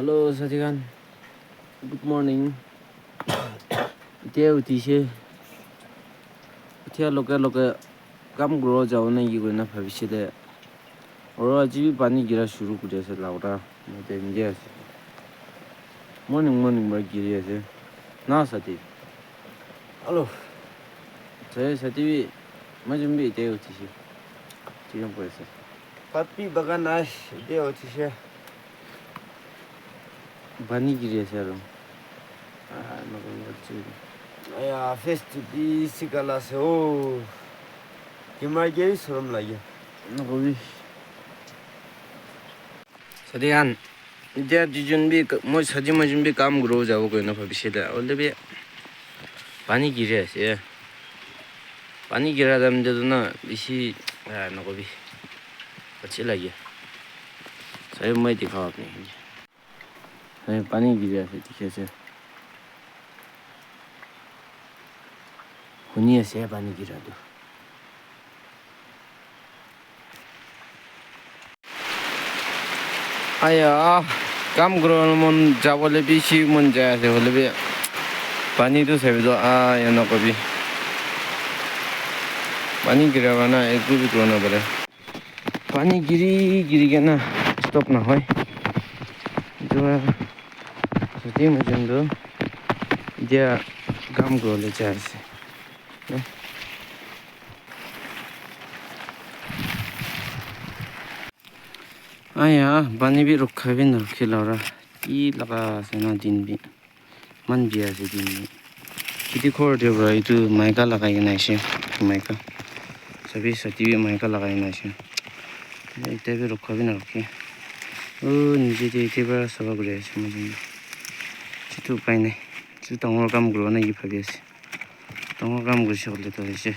Hello, Satikan. Good morning. Dia utishe. Dia loka kam grow जाओ ना ये कोई ना भविष्य दे और आज भी पानी गिरा शुरू कर जैसे लाउडा मुझे इंडिया से morning बार गिरी ऐसे ना सती हेलो सती भी मैं भी dia utishe 지금 보였어 Papi bagan na dia utishe पानी गिरी ऐसे यारो ना कोई अच्छी aya festival sigala se o kimage sorom lagi ना कोई Satikan dia 준비 뭐 사진 뭐 준비 काम grow जाओ कोई ना भविष्य दे और ले पानी गिरे ऐसे पानी गिरा दम दे तो ना इसी ना कोई अच्छी लगी सही मैं दिखाओ अपने सही पानी गिरे ऐसे दिखे से हुनी ऐसे पानी गिरा दो आया काम grow मन जाओ ले भी सी मन जाए ऐसे बोले भी पानी तो सही तो या ना कोई पानी गिरा वाला एक भी grow ना बड़े पानी गिरी के ना stop ना होए जो सती मुझे तो dia काम grow ले जाए ऐसे आया पानी भी रुका भी ना खिलाओ ये लगा से ना दिन भी मन भी ऐसे दिन भी कितनी खोर दे रहा है तो माइका लगाई ना ऐसे माइका सभी सती भी माइका लगाई ना ऐसे इतने भी रुका भी ना रुके ओ नीचे तो इतने बड़ा सब कुछ ऐसे मुझे चितू पाई नहीं चितू तंगों काम grow ना ये भाभी ऐसे तंगों काम कुछ होले तो ऐसे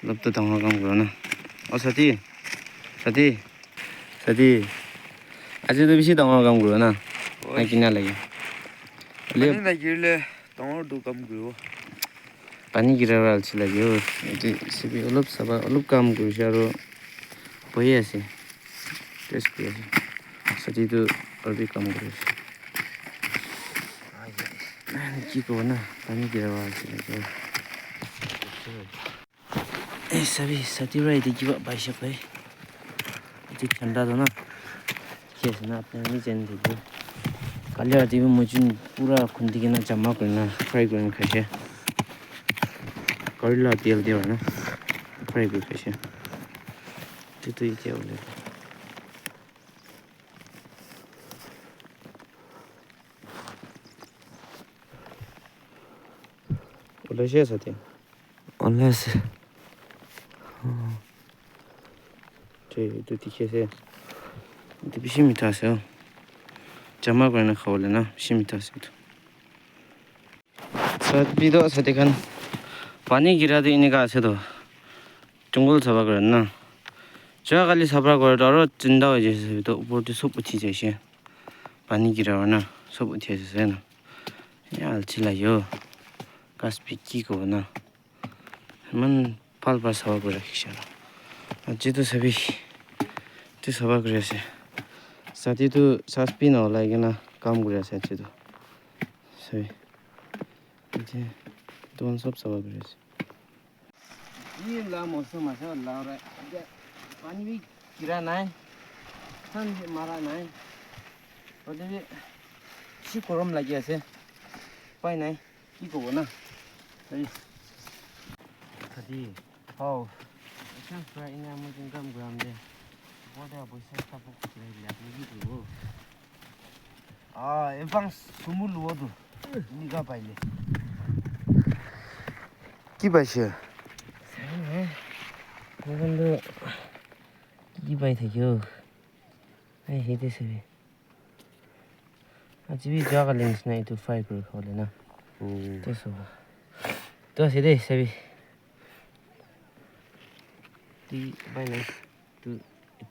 लब तो तंगों काम grow ना और सती आज तो भी तंगों काम grow ना नहीं किन्ना लगे ले ना गिरले तंगों दो काम grow पानी गिरा रहा अच्छी लगी हो ये सभी अलग काम करो यारो वही ऐसे टेस्ट किया सच्ची तो और भी काम करो की को ना पानी गिरा रहा अच्छी लगी हो सभी सच्ची रही थी कि बात बाइश पे इतनी ठंडा तो ना कैसे ना अपने नहीं जानते थे कल रात में मुझे पूरा खुंदी के ना जमा करना फ्राई करना खाए कर ला तेल दिया ना फ्राई कर कैसे तो ये क्या बोले बोले क्या साथी unless तो दिखे से तो बिशी मीठा से हो जमा करना खाओ लेना बिशी मीठा से तो साथ भी तो साथी खान पानी गिरा दे इन्हें का से तो जंगल सभा करना जहाँ खाली सभा कर तो और जिंदा हो जैसे तो ऊपर तो सब उठी जैसे पानी गिरा हो ना सब उठी जैसे ना यार अच्छी लगी हो काश पिकी को ना मन पाल पास सभा कर रखी शाला अच्छी तो सभी तो सभा कर ऐसे साथी तो सास भी ना हो लाएगा ना काम कर ऐसे अच्छी तो सभी तो उन सब सभा कर ऐसे ये ला मौसम ऐसा ला रहा है पानी भी गिरा ना है ठंड भी मारा ना है और जब ये सी गरम लगी ऐसे पाई नहीं की को ना सही हाँ अच्छा फ्राई ना मुझे काम ग्राम दे बहुत है पैसा का कुछ नहीं लिया नहीं तो एवं सुमुल वो तो निका पाइले की पैसे सही है लेकिन तो की पाई थे क्यों ऐ ही तो सभी आज भी जागा लेंस नहीं तो फ्राई कर खा लेना तो सब तो सीधे सभी ती बाय नहीं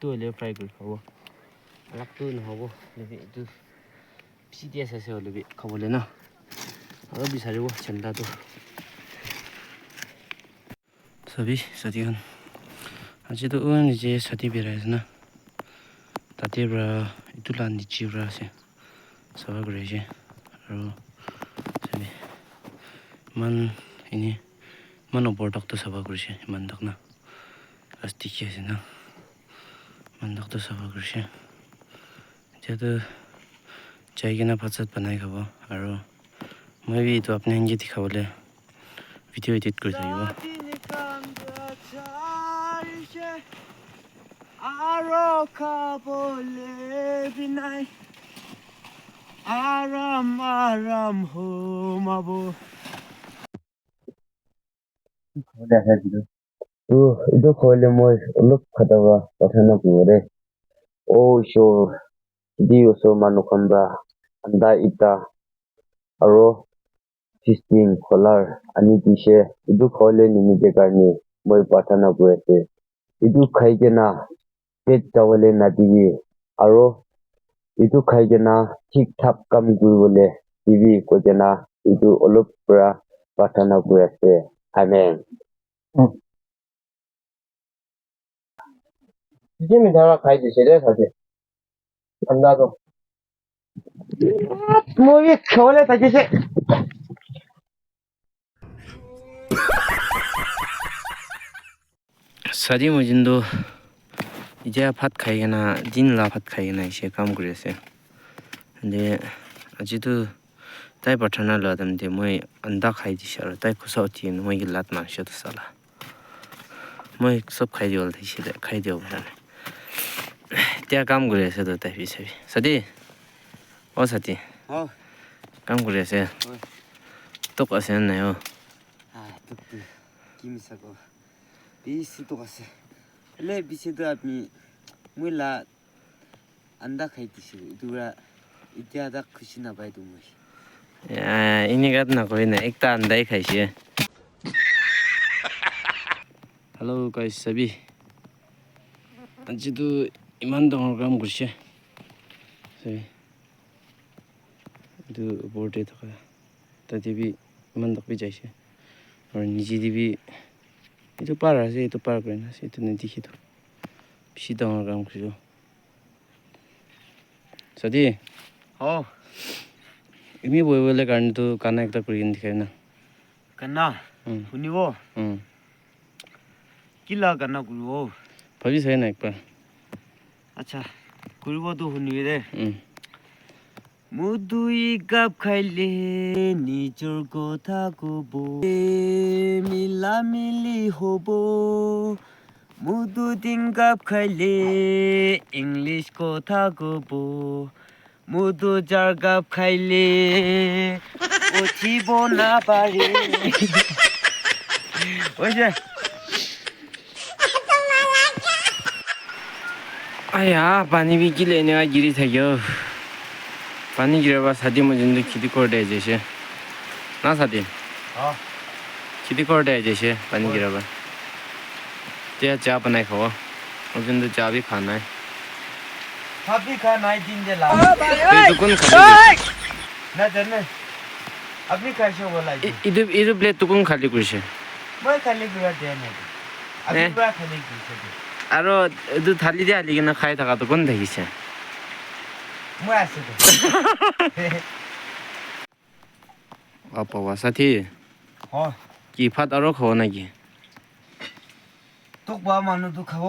तो ले फ्राई कर खाओ अलग तो ना हो लेकिन तो सीधे ऐसे हो लेकिन खा लेना और भी सारे वो चंदा तो सभी साथी खान आज तो उन जे साथी भी रहे ना ताते बरा itu lan di cibra se Sawa Gracie. Aro sabi man ini man obordak to sawa Gracie man dakna. Astiki asina. Man dak to sawa Gracie. Jado जाइकिन भात बनाइ खाब আৰু মই भी তো আপনি হিন্দি দিখাবলে ভিডিও এডিট কৰি থাকিব আৰু খাবলে বিনাই আৰাম আৰাম হোমাব দেখা দিলো তো এইটো খোৱালে মই অলপ খাটাবা কথা নকৰে ও শো দি ওচো মানুহ খন্দা আন্দা ইটা আৰু 15 খোলাৰ আনি দিছে এইটো খোৱালে নিমিতে কাৰণে মই প্ৰাৰ্থনা কৰি আছে এইটো খাই কেনা পেট চাবলে নাদিবি আৰু এইটো খাই কেনা ঠিক ঠাক কাম কৰিবলৈ দিবি কৈ কেনা এইটো অলপ পৰা প্ৰাৰ্থনা কৰি আছে আমেন কি মিঠাৱা খাই দিছে দে চাগে ঠাণ্ডাটো মই খাবলে থাকিছে সাদি মজিন্দো ইজা ভাত খাই কেনা দিনলা ভাত খাই কেনা এসে কাম কৰি আছে দে আজিতো তাই প্ৰাৰ্থনা লোৱা দে মই আন্দা খাই দিছে আৰু তাই খুচা উঠি মই গিলাত মাংসটো চালা মই সব খাই দিবল থাকিছিলে খাই দিব পৰা নাই এতিয়া কাম কৰি আছে তো তাই পিছে সাদি ও সাথী কাম কৰি আছে তোক আছে নাই ও তোক কি মিছা ক বেছি তোক আছে এলে বিছেতো আপনি মইলা আন্দা খাই দিছিলো দুৰা এতিয়া এটা খুশি নাপাই তো মই এনেকাত নকৰি নাই একটা আন্দাই খাইছে হেল্ল' গাইছ চাবি আজিতো ইমান ডাঙৰ কাম কৰিছে চাবি এইটো ওপৰতে থকা তাতে বি ইমান ডাকবি যাইছে আৰু নিজে দিবি এইটো পাৰ আছে এইটো পাৰ কৰি নাছে এইটো নেদেখিতো বেছি ডাঙৰ কাম কৰিছোঁ চাদি এমি বহিবলৈ কাৰণেতো কানা একটা কৰি কিনে দেখাই না কানা শুনিব কি লা কানা কৰিব ভাবি চাই না একবাৰ আচ্ছা কৰিবতো শুনিবি দে মুদুই কাপ খাইলে নিজৰ কথা কব মিলা মিলি হব মুদু তিন কাপ খাইলে ইংলিছ কথা কব মুদু চাৰ কাপ খাইলে উঠিব নাপাৰি হৈছে आया पानी भी की लेने का गिरी था यो पानी गिरा बा साथी मुझे तो खेती कर दे जैसे ना साथी खेती कर दे जैसे पानी गिरा बा क्या चाय बनाए खाओ मुझे तो चाय भी खाना है अभी खाना है दिन जला तो कौन खाली ना जाने अभी कैसे बोला इधर प्लेट तो कौन खाली कुछ है मैं खाली पूरा दे नहीं अभी पूरा खाली कुछ है আৰু এইটো থালি দিয়া আলি কিনে খাই থাকাটো কোন দেখিছে মই আছো আপা সাথী কি ভাত আৰু খাব নেকি তোক বা মানুহটো খাব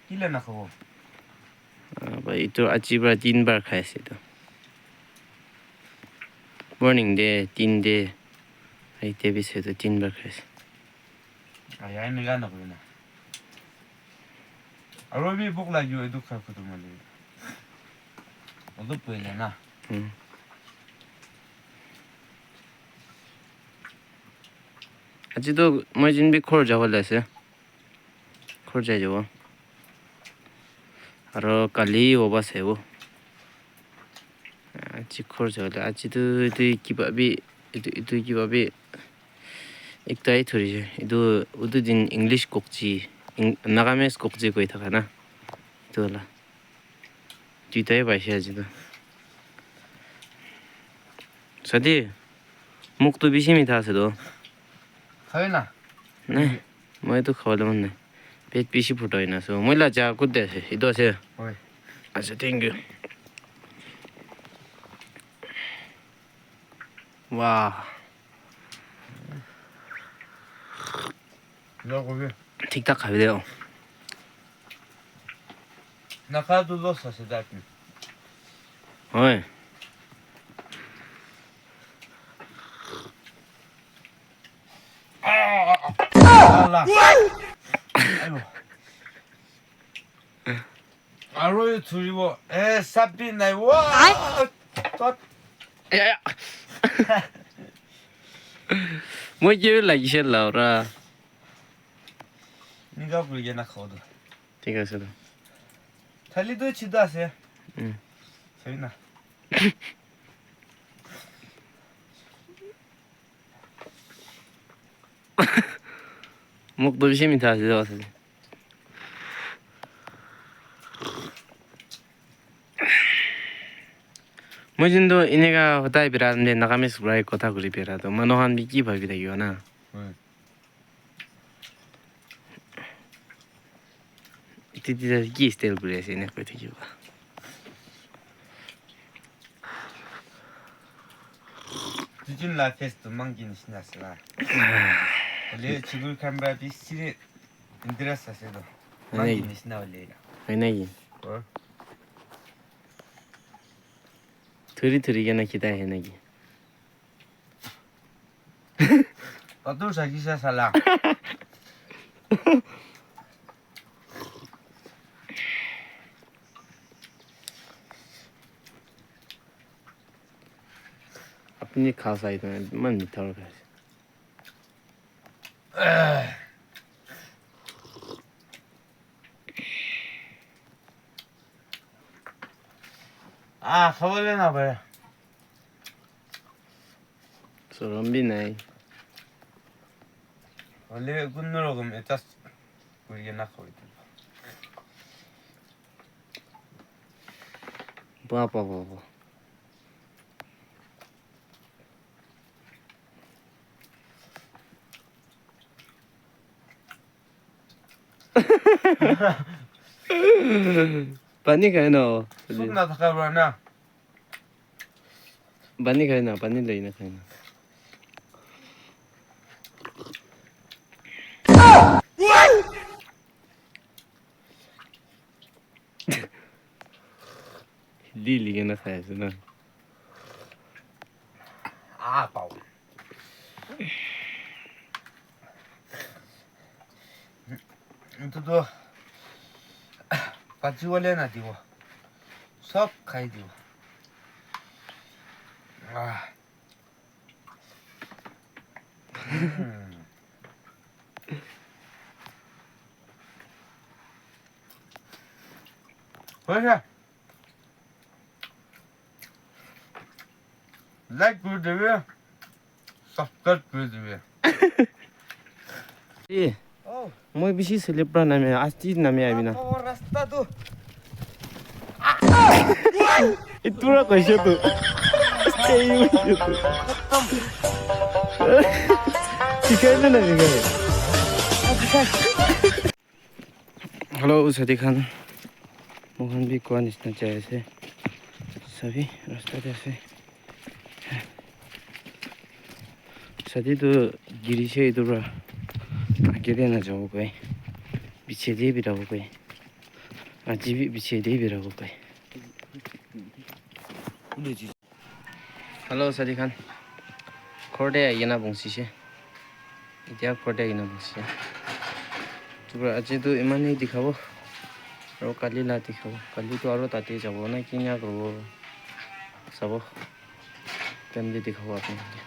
কিলে নাখাব এইটো আজিৰ পৰা 3 বাৰ খাই আছে তো মৰ্নিং দে 3 দে এতিয়া পিছে 3 বাৰ খাইছে আই মিলা নকৰি না আৰু আমি ভোক লাগিব এইটো খাই ফটো মালি অলপ পইলে না আজিতো মই জিনবি খৰ যাবলৈ আছে খৰ যাই যাব আৰু কালি ওবা চাব আজি খৰ যাবলৈ আজিতো এইটো কিবা বি এইটো কিবা বি একটাই ধৰিছে এইটো উদু দিন ইংলিছ ককজি নাগামিজ ককজি কৈ থাকা না এইটো হলা দুইটাই পাইছে আজিতো সাথী মুখটো বেছি মিঠা আছে তো হয় না নাই মইতো খাবলৈ মন নাই পেট বেছি ফুটাই নাছো মই লাজা ক'ত আছে এইটো আছে হয় আচ্ছা থেংক ইউ वाह लोगों ठीक ठाक खाबी दे नखा तो लो ससे जाती ओए Allah 아이고 아로이 둘이고 에 삽비 나이 와 야야 뭐 이제 라이셔 라우라 니가 불게 나거든 ठीक है सर 달리도 치다세 응 세이나 목도 심이 다 들어왔어 मुझिंदो इनेगा होता है बिराद में नकामे सुराय कोथा गुरी बेरा तो मनोहन भी की भाभी देगी ना इतनी की स्टाइल गुरी ऐसे ने कोई थी जुआ 지진 라페스트 망긴 신났으라 원래 지글 캄바 비시리 인드라사세도 망긴 신나 원래 है नहीं 어 थोड़ी थोड़ी क्या ना किता है नहीं 어떤 자기사 살라 अपनी खास आई तो मन मीठा हो गया 아 가볼래나 봐요 सोरम भी नहीं 원래 군으로 그럼 일단 우리가 나가고 있다 बापा बापा पानी खाए ना 손나 다가버나 पानी खाए ना पानी लेना खाए ना ली के ना खाए सुना 아 빠오 또도 같이 원래나 디고 수업 가야 디고 아 보자 like good video subscribe good video ए मैं बेसी सेलेब्रा नामे आस्ती नामे आबिना रास्ता तो इतना कैसे तू सिखाइले ना सिखाए हेलो सदी खान मोहन भी कौन इसना चाहिए से सभी रास्ता जैसे सदी तो गिरी से इधर आगे देना जाओ कोई पीछे दे भी रहो कोई आज भी पीछे दे भी रहो कोई हेलो सदी खान खोर्डे ये ना बंसी से इतना खोर्डे ये ना बंसी तो आज तो इमान ही दिखाओ और काली ला दिखाओ काली तो और ताते जाओ ना कि ना करो सब फैमिली दिखाओ आपने